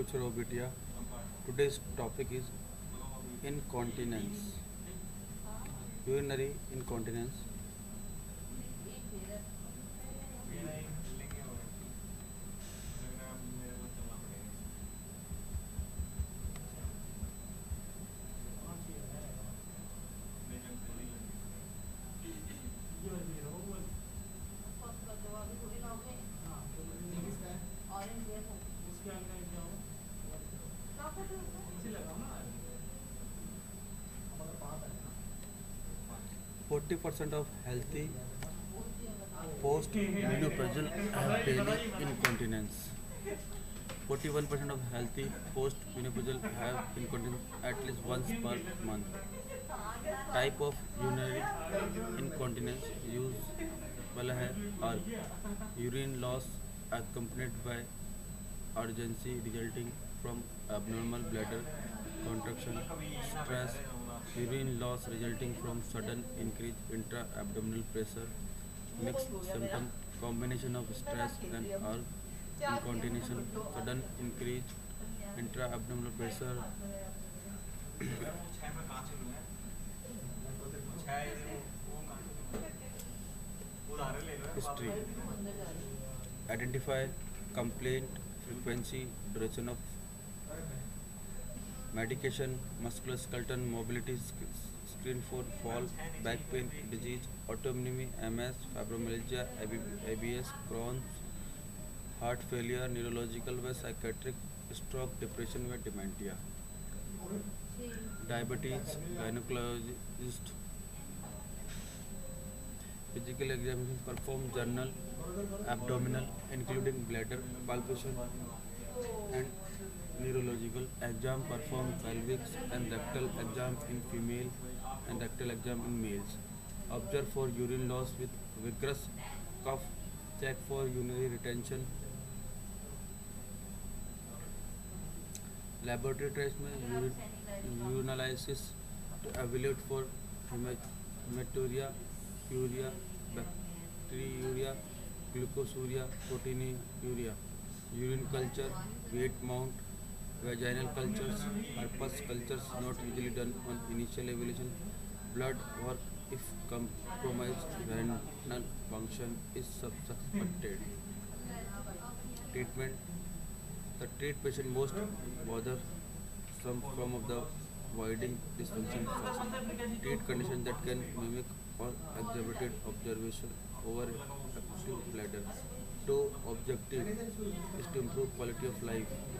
खुश रहो बिटिया. Today's topic is incontinence. Urinary incontinence. 40% of healthy post-menopausal have daily incontinence. 41% of healthy post-menopausal have incontinence at least once per month. Type of urinary incontinence usual है are urine loss accompanied by urgency resulting from abnormal bladder contraction, stress, urine loss resulting from sudden increased intra-abdominal pressure, mixed symptom combination of stress and incontinence, sudden increased intra-abdominal pressure, history. Identify complaint, frequency, duration of medication, musculoskeletal mobility, screen for fall, back pain, disease, autoimmune, MS, fibromyalgia, ABS, Crohn's, heart failure, neurological व psychiatric, stroke, depression व dementia, diabetes, gynecologist, physical examination perform journal, abdominal, including bladder palpation and neurological exam perform pelvic and rectal exam in female and rectal exam in males. Observe for urine loss with vigorous cough. Check for urinary retention. Laboratory test में urinalysis to evaluate for hematuria, urea, bacteriuria, glucosuria, proteinuria, urine culture, weight mount, vaginal cultures, herpes cultures not usually done on initial evaluation, blood work if compromised renal function is suspected. Treatment. The treat patient most bother some form of the voiding dysfunction first. Treat condition that can mimic or exacerbate observation over active bladder. Two objective is to improve quality of life.